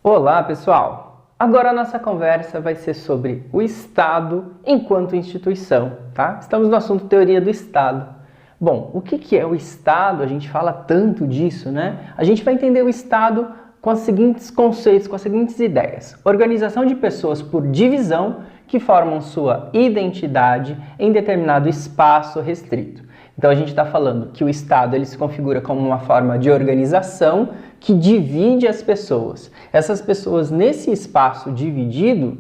Olá, pessoal! Agora a nossa conversa vai ser sobre o Estado enquanto instituição, tá? Estamos no assunto teoria do Estado. Bom, o que é o Estado? A gente fala tanto disso, né? A gente vai entender o Estado com os seguintes conceitos, com as seguintes ideias. Organização de pessoas por divisão que formam sua identidade em determinado espaço restrito. Então a gente está falando que o Estado ele se configura como uma forma de organização que divide as pessoas. Essas pessoas nesse espaço dividido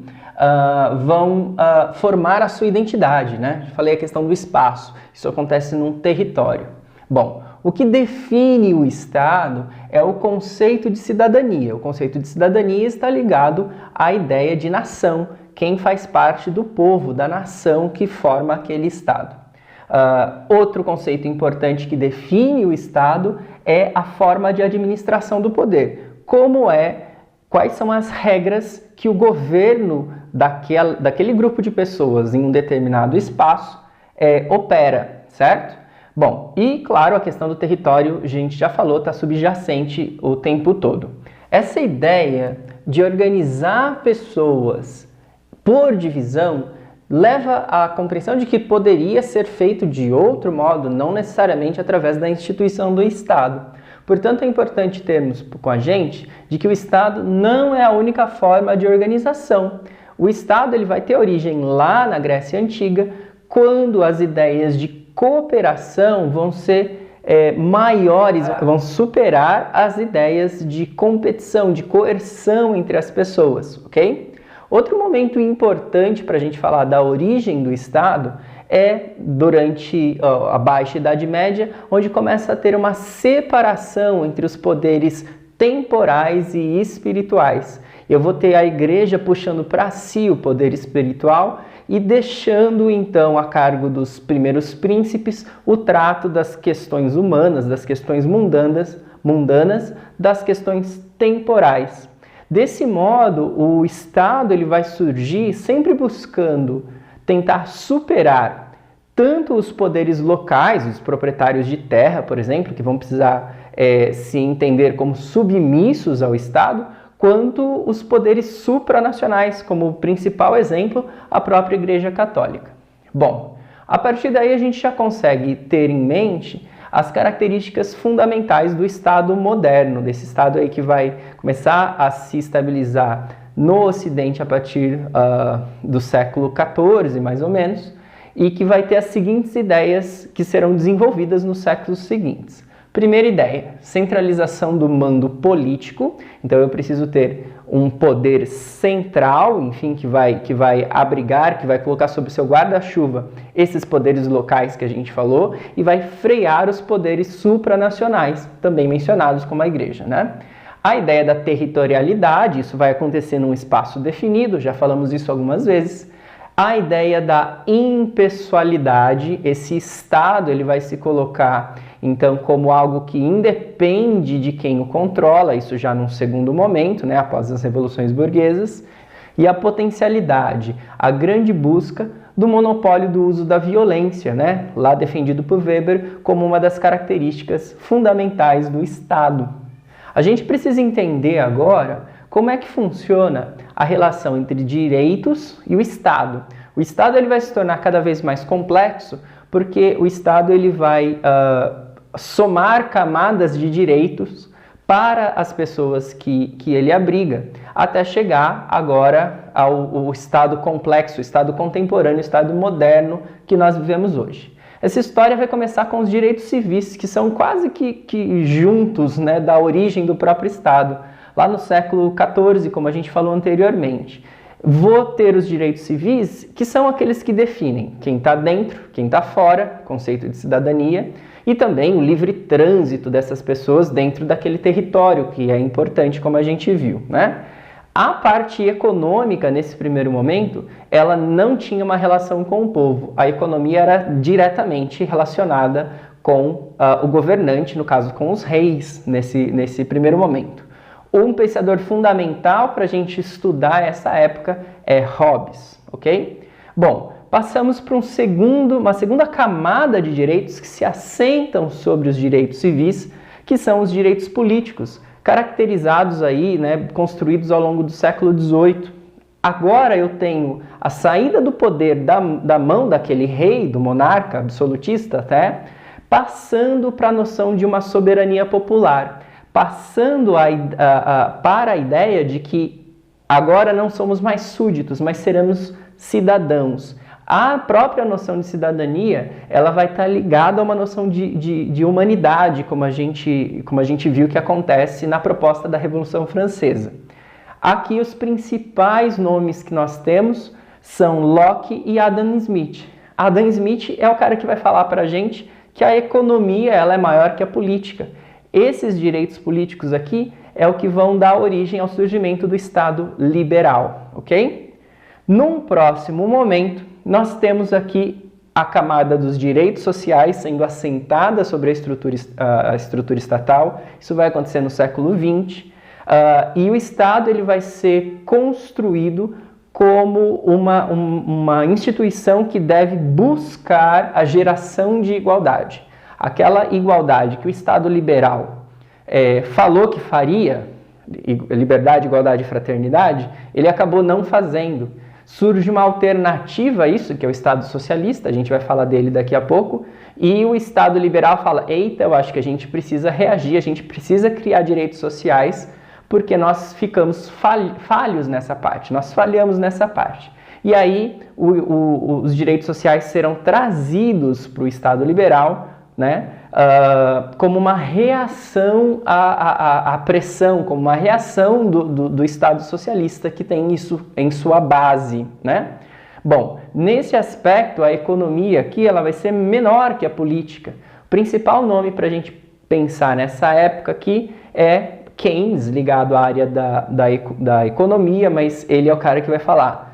vão formar a sua identidade, né? Eu falei a questão do espaço, isso acontece num território. Bom, o que define o Estado é o conceito de cidadania. O conceito de cidadania está ligado à ideia de nação, quem faz parte do povo, da nação que forma aquele Estado. Outro conceito importante que define o Estado é a forma de administração do poder. Quais são as regras que o governo daquele grupo de pessoas em um determinado espaço opera, certo? Bom, e claro, a questão do território, a gente já falou, está subjacente o tempo todo. Essa ideia de organizar pessoas por divisão leva à compreensão de que poderia ser feito de outro modo, não necessariamente através da instituição do Estado. Portanto, é importante termos com a gente de que o Estado não é a única forma de organização. O Estado ele vai ter origem lá na Grécia Antiga, quando as ideias de cooperação vão ser maiores, vão superar as ideias de competição, de coerção entre as pessoas, ok? Outro momento importante para a gente falar da origem do Estado é durante a Baixa Idade Média, onde começa a ter uma separação entre os poderes temporais e espirituais. Eu vou ter a igreja puxando para si o poder espiritual e deixando então a cargo dos primeiros príncipes o trato das questões humanas, das questões mundanas, das questões temporais. Desse modo, o Estado ele vai surgir sempre buscando tentar superar tanto os poderes locais, os proprietários de terra, por exemplo, que vão precisar se entender como submissos ao Estado, quanto os poderes supranacionais, como principal exemplo, a própria Igreja Católica. Bom, a partir daí a gente já consegue ter em mente as características fundamentais do Estado moderno, desse Estado aí que vai começar a se estabilizar no Ocidente a partir do século XIV, mais ou menos, e que vai ter as seguintes ideias que serão desenvolvidas nos séculos seguintes. Primeira ideia, centralização do mando político. Então eu preciso ter um poder central, enfim, que vai abrigar, que vai colocar sob seu guarda-chuva esses poderes locais que a gente falou e vai frear os poderes supranacionais, também mencionados como a igreja, né? A ideia da territorialidade, isso vai acontecer num espaço definido, já falamos isso algumas vezes. A ideia da impessoalidade, esse Estado ele vai se colocar então como algo que independe de quem o controla, isso já num segundo momento, né, após as revoluções burguesas. E a potencialidade, a grande busca do monopólio do uso da violência, né, lá defendido por Weber como uma das características fundamentais do Estado. A gente precisa entender agora como é que funciona a relação entre direitos e o Estado. O Estado ele vai se tornar cada vez mais complexo porque o Estado ele vai somar camadas de direitos para as pessoas que ele abriga, até chegar agora ao Estado complexo, o Estado contemporâneo, o Estado moderno que nós vivemos hoje. Essa história vai começar com os direitos civis, que são quase que juntos, né, da origem do próprio Estado, lá no século XIV, como a gente falou anteriormente. Vou ter os direitos civis, que são aqueles que definem quem está dentro, quem está fora, conceito de cidadania, e também o livre trânsito dessas pessoas dentro daquele território, que é importante, como a gente viu, né? A parte econômica, nesse primeiro momento, ela não tinha uma relação com o povo. A economia era diretamente relacionada com o governante, no caso com os reis, nesse primeiro momento. Um pensador fundamental para a gente estudar essa época é Hobbes, ok? Bom, passamos para uma segunda camada de direitos que se assentam sobre os direitos civis, que são os direitos políticos, caracterizados aí, né, construídos ao longo do século XVIII. Agora eu tenho a saída do poder da mão daquele rei, do monarca absolutista até, passando para a noção de uma soberania popular, passando para a ideia de que agora não somos mais súditos, mas seremos cidadãos. A própria noção de cidadania, ela vai estar ligada a uma noção de humanidade, como a gente viu que acontece na proposta da Revolução Francesa. Aqui os principais nomes que nós temos são Locke e Adam Smith. Adam Smith é o cara que vai falar para a gente que a economia ela é maior que a política. Esses direitos políticos aqui é o que vão dar origem ao surgimento do Estado liberal, ok? Num próximo momento, nós temos aqui a camada dos direitos sociais sendo assentada sobre a estrutura estatal. Isso vai acontecer no século XX. E o Estado ele vai ser construído como uma instituição que deve buscar a geração de igualdade. Aquela igualdade que o Estado liberal falou que faria, liberdade, igualdade e fraternidade, ele acabou não fazendo. Surge uma alternativa a isso, que é o Estado socialista, a gente vai falar dele daqui a pouco, e o Estado liberal fala, eita, eu acho que a gente precisa reagir, a gente precisa criar direitos sociais, porque nós ficamos falhos nessa parte, nós falhamos nessa parte. E aí os direitos sociais serão trazidos para o Estado liberal, né, como uma reação à pressão, como uma reação do Estado socialista que tem isso em sua base, né? Bom, nesse aspecto, a economia aqui ela vai ser menor que a política. O principal nome para a gente pensar nessa época aqui é Keynes, ligado à área da economia, mas ele é o cara que vai falar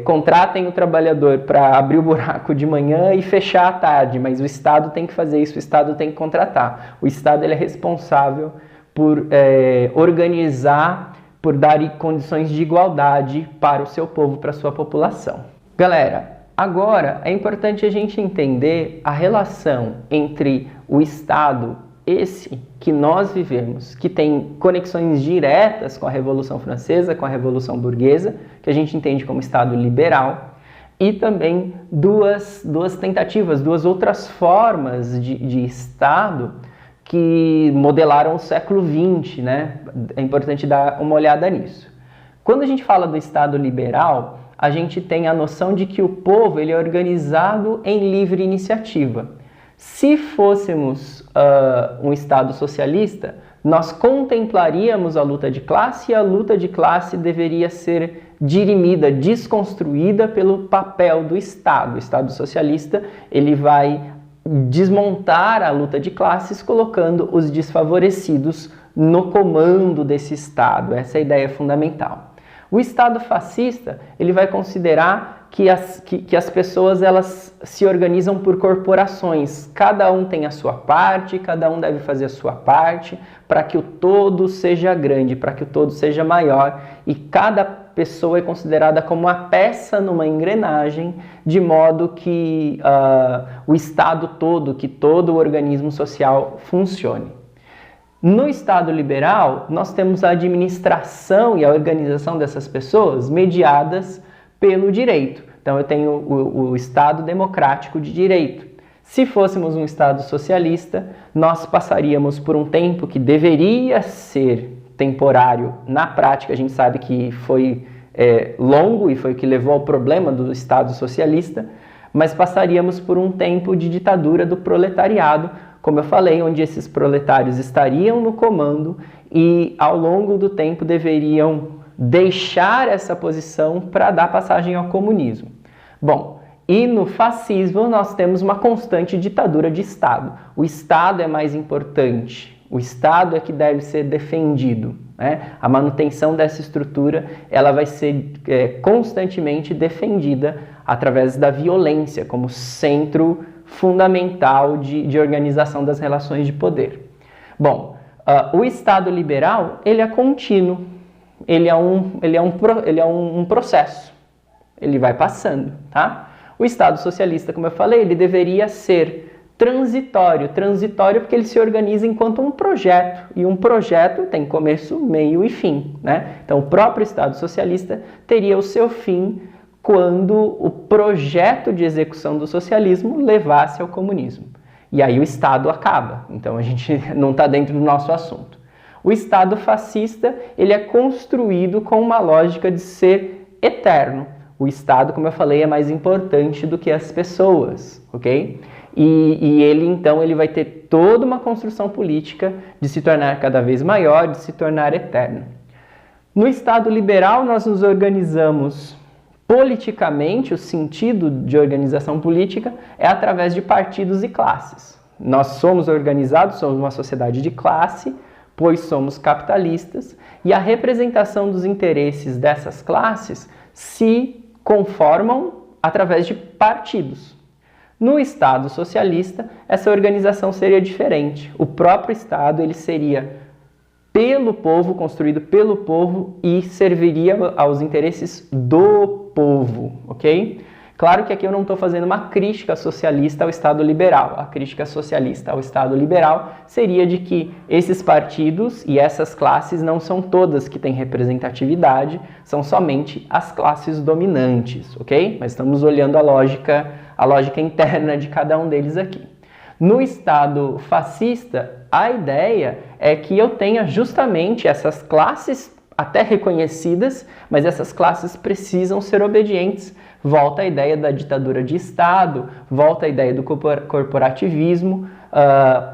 contratem o trabalhador para abrir o buraco de manhã e fechar à tarde, mas o Estado tem que fazer isso, o Estado tem que contratar. O Estado ele é responsável por organizar, por dar condições de igualdade para o seu povo, para a sua população. Galera, agora é importante a gente entender a relação entre o Estado, esse que nós vivemos, que tem conexões diretas com a Revolução Francesa, com a Revolução Burguesa, que a gente entende como Estado liberal, e também duas tentativas, duas outras formas de Estado que modelaram o século XX, né? É importante dar uma olhada nisso. Quando a gente fala do Estado liberal, a gente tem a noção de que o povo ele é organizado em livre iniciativa. Se fôssemos um Estado socialista, nós contemplaríamos a luta de classe e a luta de classe deveria ser dirimida, desconstruída pelo papel do Estado. O Estado socialista ele vai desmontar a luta de classes colocando os desfavorecidos no comando desse Estado. Essa é a ideia fundamental. O Estado fascista ele vai considerar que as pessoas elas se organizam por corporações, cada um tem a sua parte, cada um deve fazer a sua parte para que o todo seja grande, para que o todo seja maior e cada pessoa é considerada como uma peça numa engrenagem, de modo que o Estado todo, que todo o organismo social funcione. No Estado liberal, nós temos a administração e a organização dessas pessoas mediadas pelo direito. Então eu tenho o Estado democrático de direito. Se fôssemos um Estado socialista, nós passaríamos por um tempo que deveria ser temporário. Na prática, a gente sabe que foi longo e foi o que levou ao problema do Estado socialista, mas passaríamos por um tempo de ditadura do proletariado, como eu falei, onde esses proletários estariam no comando e ao longo do tempo deveriam deixar essa posição para dar passagem ao comunismo. Bom, e no fascismo nós temos uma constante ditadura de Estado. O Estado é mais importante, o Estado é que deve ser defendido, né? A manutenção dessa estrutura ela vai ser constantemente defendida através da violência como centro fundamental de organização das relações de poder. Bom, o Estado liberal ele é contínuo. Ele é um processo, ele vai passando, tá? O Estado socialista, como eu falei, ele deveria ser transitório. Transitório porque ele se organiza enquanto um projeto, e um projeto tem começo, meio e fim, né? Então, o próprio Estado socialista teria o seu fim quando o projeto de execução do socialismo levasse ao comunismo. E aí o Estado acaba. Então, a gente não está dentro do nosso assunto. O Estado fascista, ele é construído com uma lógica de ser eterno. O Estado, como eu falei, é mais importante do que as pessoas, ok? E ele, então, ele vai ter toda uma construção política de se tornar cada vez maior, de se tornar eterno. No Estado liberal, nós nos organizamos politicamente, o sentido de organização política é através de partidos e classes. Nós somos organizados, somos uma sociedade de classe, pois somos capitalistas, e a representação dos interesses dessas classes se conformam através de partidos. No Estado socialista, essa organização seria diferente. O próprio Estado ele seria pelo povo, construído pelo povo e serviria aos interesses do povo, ok? Claro que aqui eu não estou fazendo uma crítica socialista ao Estado liberal. A crítica socialista ao Estado liberal seria de que esses partidos e essas classes não são todas que têm representatividade, são somente as classes dominantes, ok? Mas estamos olhando a lógica interna de cada um deles aqui. No Estado fascista, a ideia é que eu tenha justamente essas classes até reconhecidas, mas essas classes precisam ser obedientes. Volta a ideia da ditadura de Estado, volta a ideia do corporativismo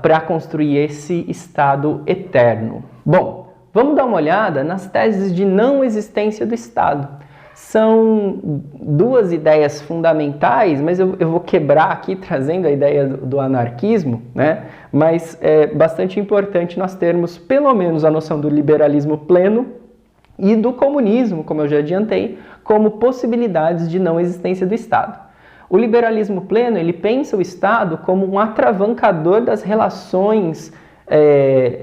para construir esse Estado eterno. Bom, vamos dar uma olhada nas teses de não existência do Estado. São duas ideias fundamentais, mas eu vou quebrar aqui trazendo a ideia do anarquismo, né? Mas é bastante importante nós termos pelo menos a noção do liberalismo pleno e do comunismo, como eu já adiantei, como possibilidades de não existência do Estado. O liberalismo pleno, ele pensa o Estado como um atravancador das relações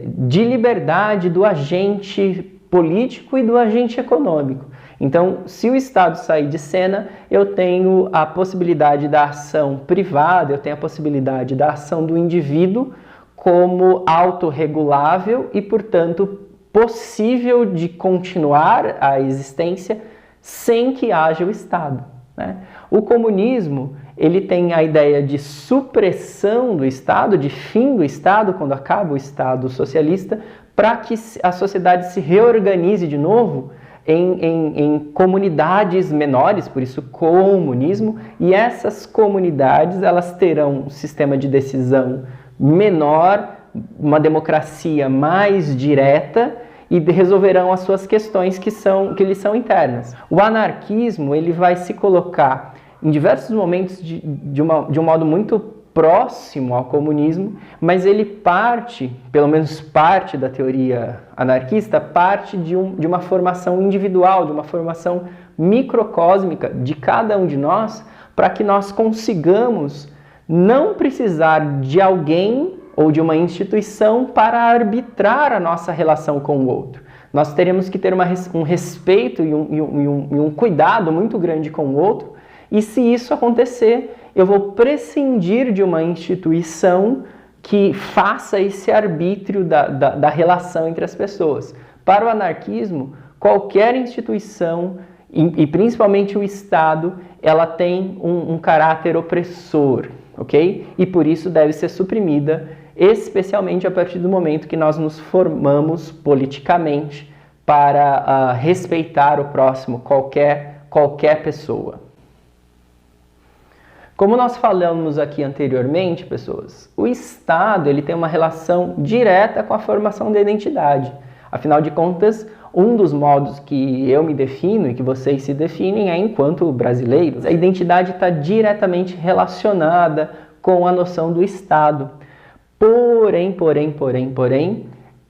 de liberdade do agente político e do agente econômico. Então, se o Estado sair de cena, eu tenho a possibilidade da ação privada, eu tenho a possibilidade da ação do indivíduo como autorregulável e, portanto, possível de continuar a existência sem que haja o Estado, né? O comunismo, ele tem a ideia de supressão do Estado, de fim do Estado, quando acaba o Estado socialista, para que a sociedade se reorganize de novo em comunidades menores, por isso comunismo, e essas comunidades elas terão um sistema de decisão menor, uma democracia mais direta e resolverão as suas questões que lhes são internas. O anarquismo ele vai se colocar em diversos momentos de um modo muito próximo ao comunismo, mas ele parte, pelo menos parte da teoria anarquista, parte de uma formação individual, de uma formação microcósmica de cada um de nós, para que nós consigamos não precisar de alguém ou de uma instituição para arbitrar a nossa relação com o outro. Nós teremos que ter um respeito e um cuidado muito grande com o outro, e se isso acontecer, eu vou prescindir de uma instituição que faça esse arbítrio da relação entre as pessoas. Para o anarquismo, qualquer instituição, e principalmente o Estado, ela tem um caráter opressor, ok? E por isso deve ser suprimida, especialmente a partir do momento que nós nos formamos politicamente para respeitar o próximo, qualquer pessoa. Como nós falamos aqui anteriormente, pessoas, o Estado ele tem uma relação direta com a formação da identidade. Afinal de contas, um dos modos que eu me defino e que vocês se definem é enquanto brasileiros. A identidade está diretamente relacionada com a noção do Estado. Porém,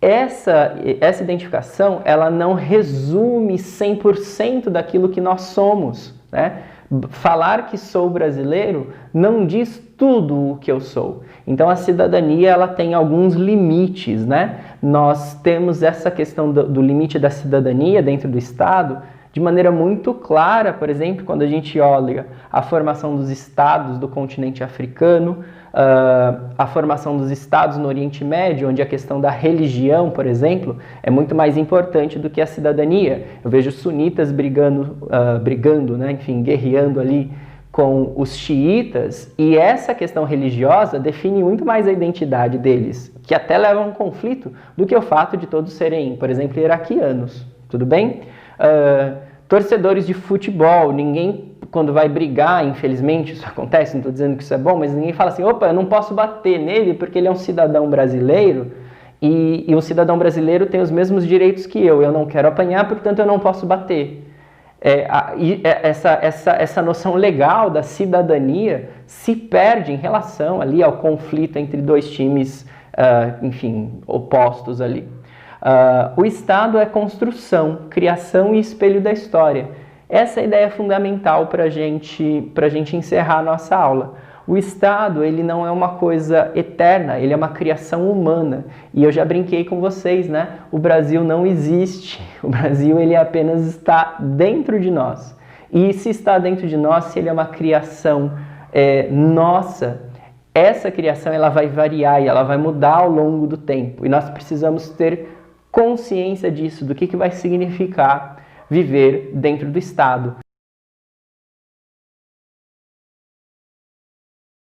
essa identificação ela não resume 100% daquilo que nós somos, né? Falar que sou brasileiro não diz tudo o que eu sou. Então a cidadania ela tem alguns limites, né? Nós temos essa questão do limite da cidadania dentro do Estado de maneira muito clara, por exemplo, quando a gente olha a formação dos estados do continente africano, a formação dos estados no Oriente Médio, onde a questão da religião, por exemplo, é muito mais importante do que a cidadania. Eu vejo sunitas brigando, né, enfim, guerreando ali com os xiitas, e essa questão religiosa define muito mais a identidade deles, que até leva a um conflito, do que o fato de todos serem, por exemplo, iraquianos. Tudo bem? Torcedores de futebol, ninguém, quando vai brigar, infelizmente, isso acontece, não estou dizendo que isso é bom, mas ninguém fala assim, opa, eu não posso bater nele porque ele é um cidadão brasileiro, e um cidadão brasileiro tem os mesmos direitos que eu não quero apanhar, portanto eu não posso bater. Essa noção legal da cidadania se perde em relação ali ao conflito entre dois times, enfim, opostos ali. O Estado é construção, criação e espelho da história. Essa é a ideia fundamental para a gente encerrar a nossa aula. O Estado, ele não é uma coisa eterna, ele é uma criação humana. E eu já brinquei com vocês, né? O Brasil não existe. O Brasil, ele apenas está dentro de nós. E se está dentro de nós, se ele é uma criação nossa, essa criação ela vai variar e ela vai mudar ao longo do tempo. E nós precisamos ter consciência disso, do que vai significar viver dentro do Estado.